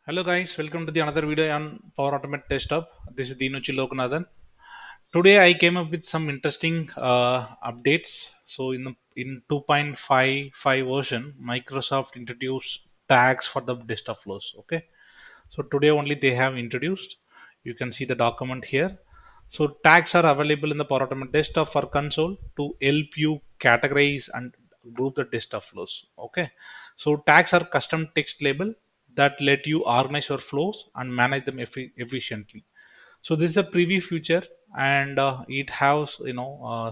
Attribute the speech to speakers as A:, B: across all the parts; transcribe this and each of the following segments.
A: Hello guys, welcome to the another video on Power Automate Desktop. This is Dinuchi Lokanathan. Today I came up with some interesting updates. So in 2.55 version, Microsoft introduced tags for the desktop flows. Okay, so today only they have introduced. You can see the document here. So tags are available in the Power Automate Desktop for console to help you categorize and group the desktop flows. Okay, so tags are custom text label that let you organize your flows and manage them efficiently. So this is a preview feature, and it has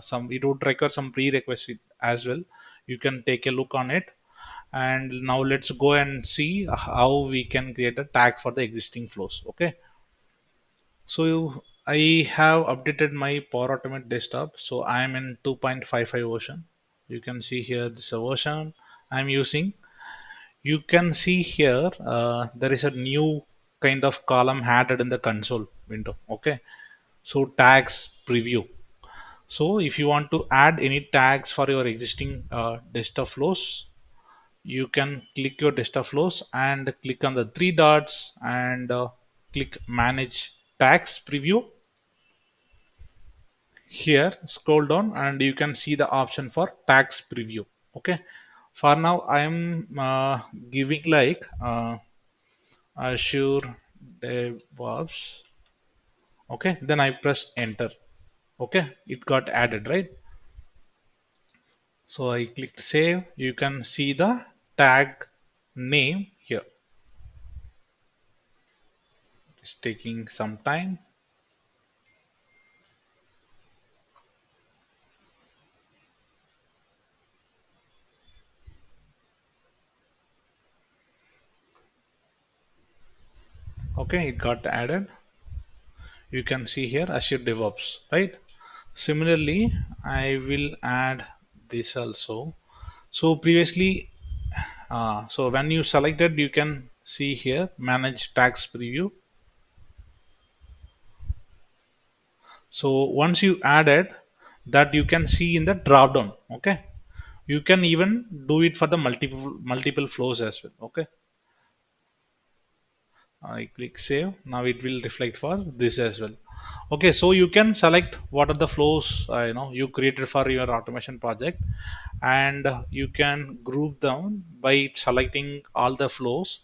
A: some. It would require some prerequisite as well. You can take a look on it, and now let's go and see how we can create a tag for the existing flows. Okay, so I have updated my Power Automate desktop, so I am in 2.55 version. You can see here this is a version I'm using. You can see here there is a new kind of column added in the console window. Okay, so tags preview. So if you want to add any tags for your existing desktop flows, you can click your desktop flows and click on the three dots and click manage tags preview. Here scroll down and you can see the option for tags preview. Okay, for now I am giving like Azure DevOps. Okay, then I press enter. Okay, it got added, right? So I clicked save. You can see the tag name here. It's taking some time. Okay, it got added. You can see here Azure DevOps, right? Similarly, I will add this also. So previously, so when you selected, you can see here manage tags preview. So once you added that, you can see in the drop down. Okay, you can even do it for the multiple flows as well. Okay, I click save. Now it will reflect for this as well. Okay, so you can select what are the flows you created for your automation project, and you can group them by selecting all the flows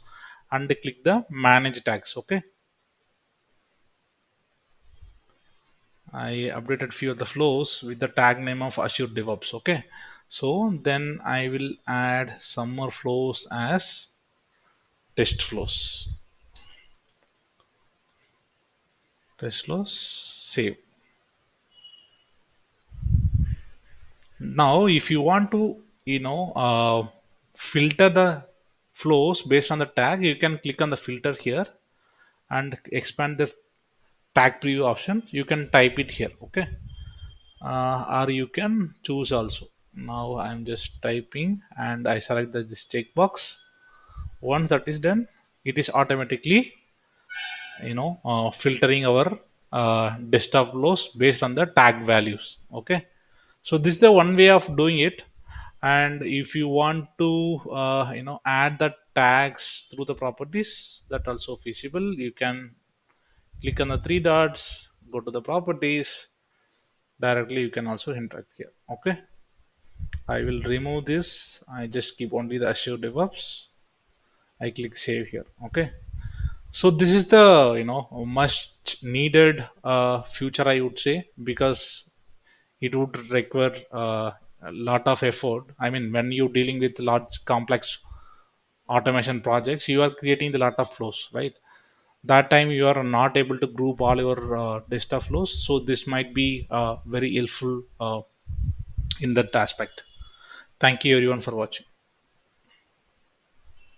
A: and click the manage tags. Okay, I updated few of the flows with the tag name of Azure DevOps. Okay, so then I will add some more flows as test flows. Test flows, save. Now if you want to filter the flows based on the tag, you can click on the filter here and expand the tag preview option. You can type it here. Okay, or you can choose also. Now I'm just typing and I select this checkbox. Once that is done, it is automatically filtering our desktop flows based on the tag values. Okay, so this is the one way of doing it. And if you want to add the tags through the properties, that also feasible. You can click on the three dots, go to the properties. Directly you can also interact here. Okay, I will remove this. I just keep only the Azure DevOps. I click save here. Okay, so this is the much needed future, I would say, because it would require a lot of effort. I mean, when you're dealing with large complex automation projects, you are creating a lot of flows, right? That time you are not able to group all your desktop flows, so this might be very helpful in that aspect. Thank you everyone for watching.